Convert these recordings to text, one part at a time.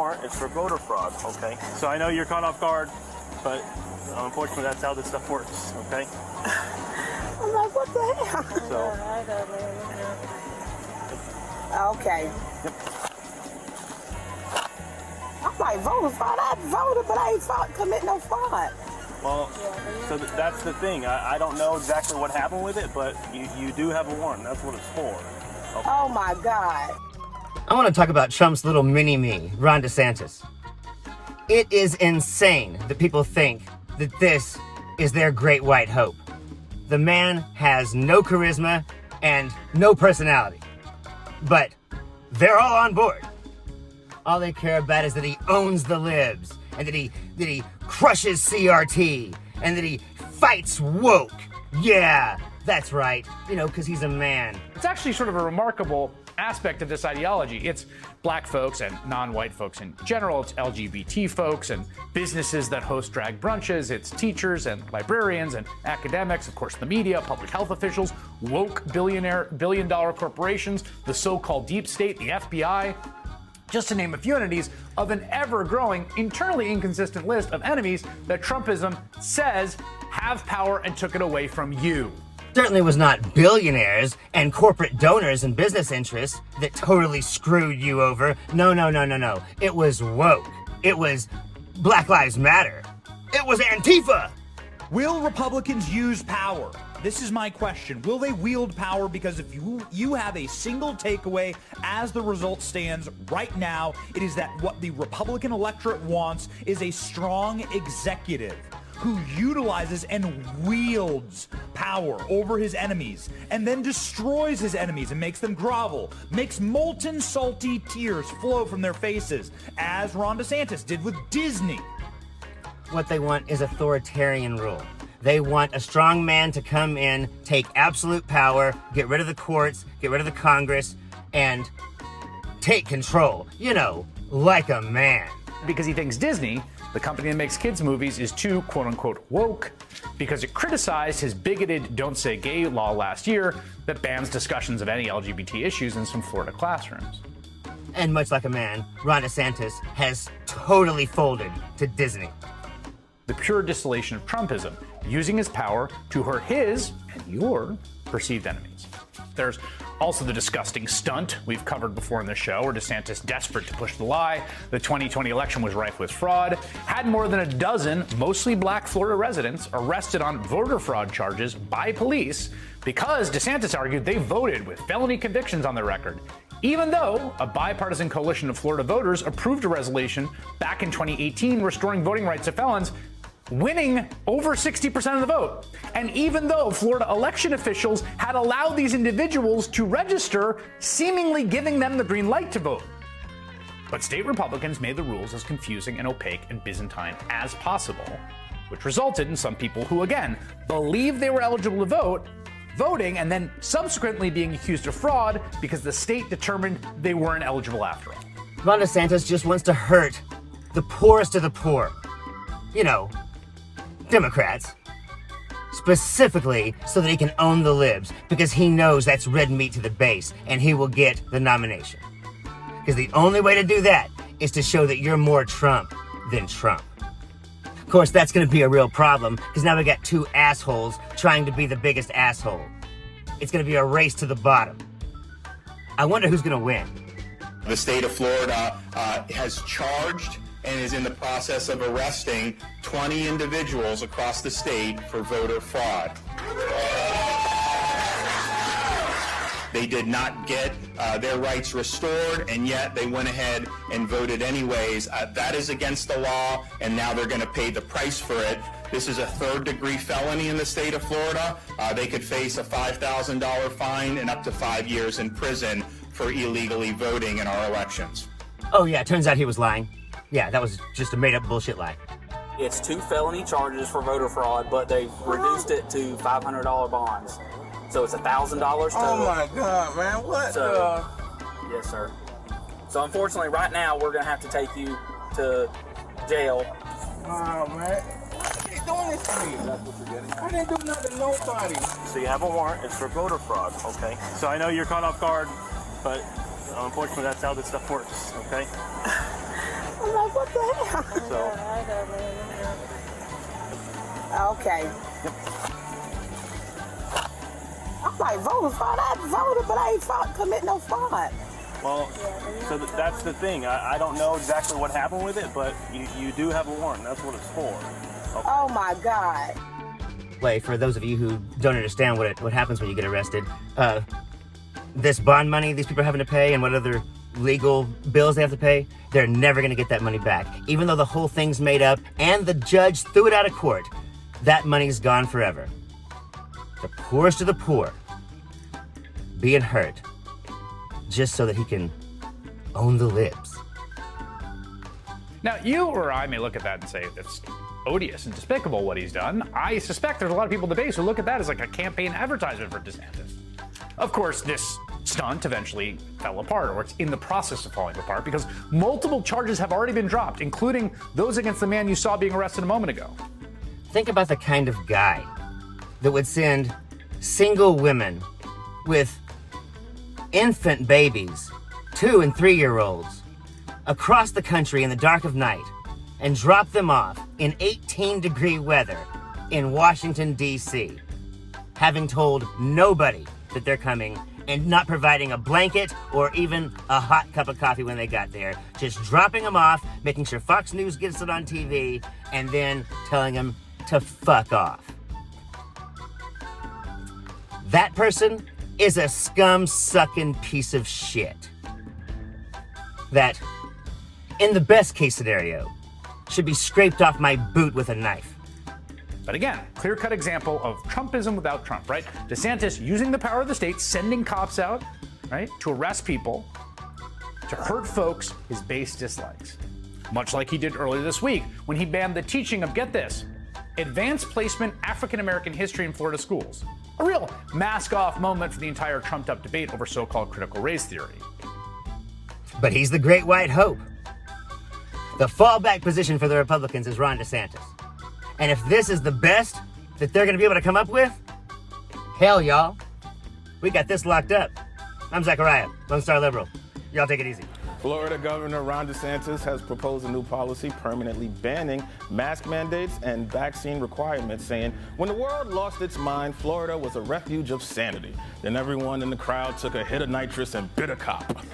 warrant. It's for voter fraud, okay? So I know you're caught off guard, but unfortunately that's how this stuff works, okay? I'm like, what the hell? So. Okay. Yep. I'm like, voter fraud? I voted, but I ain't commit no fraud. Well, so that's the thing. I don't know exactly what happened with it, but you do have a warrant. That's what it's for. Okay. Oh my God. I want to talk about Trump's little mini-me, Ron DeSantis. It is insane that people think that this is their great white hope. The man has no charisma and no personality. But they're all on board. All they care about is that he owns the libs, and that he crushes CRT, and that he fights woke. Yeah, that's right. You know, because he's a man. It's actually sort of a remarkable aspect of this ideology. It's black folks and non-white folks in general. It's LGBT folks and businesses that host drag brunches. It's teachers and librarians and academics, of course, the media, public health officials, woke billion-dollar corporations, the so-called deep state, the FBI, just to name a few entities of an ever-growing, internally inconsistent list of enemies that Trumpism says have power and took it away from you. Certainly was not billionaires and corporate donors and business interests that totally screwed you over. No. It was woke. It was Black Lives Matter. It was Antifa. Will Republicans use power? This is my question. Will they wield power? Because if you have a single takeaway as the result stands right now, it is that what the Republican electorate wants is a strong executive who utilizes and wields power over his enemies and then destroys his enemies and makes them grovel, makes molten salty tears flow from their faces, as Ron DeSantis did with Disney. What they want is authoritarian rule. They want a strong man to come in, take absolute power, get rid of the courts, get rid of the Congress, and take control. You know, like a man. Because he thinks Disney, the company that makes kids' movies, is too quote-unquote woke because it criticized his bigoted Don't Say Gay law last year that bans discussions of any LGBT issues in some Florida classrooms. And much like a man, Ron DeSantis has totally folded to Disney. The pure distillation of Trumpism, using his power to hurt his and your perceived enemies. There's also the disgusting stunt we've covered before in the show, where DeSantis, desperate to push the lie, the 2020 election was rife with fraud, had more than a dozen mostly black Florida residents arrested on voter fraud charges by police because DeSantis argued they voted with felony convictions on their record, even though a bipartisan coalition of Florida voters approved a resolution back in 2018 restoring voting rights to felons, winning over 60% of the vote. And even though Florida election officials had allowed these individuals to register, seemingly giving them the green light to vote. But state Republicans made the rules as confusing and opaque and Byzantine as possible, which resulted in some people who, again, believed they were eligible to vote, voting and then subsequently being accused of fraud because the state determined they weren't eligible after all. Ron DeSantis just wants to hurt the poorest of the poor. You know, Democrats. Specifically so that he can own the libs, because he knows that's red meat to the base and he will get the nomination. Because the only way to do that is to show that you're more Trump than Trump. Of course, that's going to be a real problem because now we got two assholes trying to be the biggest asshole. It's going to be a race to the bottom. I wonder who's going to win. The state of Florida has charged and is in the process of arresting 20 individuals across the state for voter fraud. They did not get their rights restored, and yet they went ahead and voted anyways. That is against the law, and now they're going to pay the price for it. This is a third-degree felony in the state of Florida. They could face a $5,000 fine and up to 5 years in prison for illegally voting in our elections. Oh yeah, turns out he was lying. Yeah, that was just a made-up bullshit lie. It's 2 felony charges for voter fraud, but they've reduced it to $500 bonds. So it's $1,000 total. Oh my God, man, what the? Yes, sir. So unfortunately, right now, we're going to have to take you to jail. Oh, man. Why are they doing this to me? That's what you're getting. I didn't do nothing to nobody. So you have a warrant. It's for voter fraud, okay? So I know you're caught off guard, but unfortunately that's how this stuff works, okay? I'm What the hell? So, Okay. I might vote fraud. I voted, but I ain't commit no fraud. well, so that's the thing. I don't know exactly what happened with it, but you do have a warrant. That's what it's for. Okay. Oh my God. Way, for those of you who don't understand what happens when you get arrested, this bond money these people are having to pay and what other legal bills they have to pay, they're never going to get that money back. Even though the whole thing's made up and the judge threw it out of court, that money's gone forever. The poorest of the poor being hurt just so that he can own the libs. Now, you or I may look at that and say that's odious and despicable what he's done. I suspect there's a lot of people in the base who look at that as like a campaign advertisement for DeSantis. Of course, this stunt eventually fell apart, or it's in the process of falling apart, because multiple charges have already been dropped, including those against the man you saw being arrested a moment ago. Think about the kind of guy that would send single women with infant babies, 2- and 3-year-olds, across the country in the dark of night and drop them off in 18-degree weather in Washington, D.C., having told nobody that they're coming and not providing a blanket or even a hot cup of coffee when they got there, just dropping them off, making sure Fox News gets it on TV, and then telling them to fuck off. That person is a scum-sucking piece of shit that, in the best case scenario, should be scraped off my boot with a knife. But again, clear-cut example of Trumpism without Trump, right? DeSantis using the power of the state, sending cops out, right, to arrest people, to hurt folks his base dislikes. Much like he did earlier this week when he banned the teaching of, get this, advanced placement African-American history in Florida schools. A real mask-off moment for the entire trumped-up debate over so-called critical race theory. But he's the great white hope. The fallback position for the Republicans is Ron DeSantis. And if this is the best that they're going to be able to come up with, hell, y'all, we got this locked up. I'm Zachariah, Lone Star Liberal. Y'all take it easy. Florida Governor Ron DeSantis has proposed a new policy permanently banning mask mandates and vaccine requirements, saying, when the world lost its mind, Florida was a refuge of sanity. Then everyone in the crowd took a hit of nitrous and bit a cop.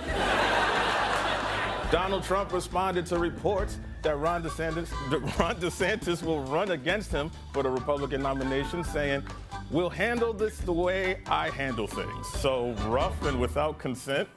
Donald Trump responded to reports that Ron DeSantis will run against him for the Republican nomination, saying, we'll handle this the way I handle things. So rough and without consent.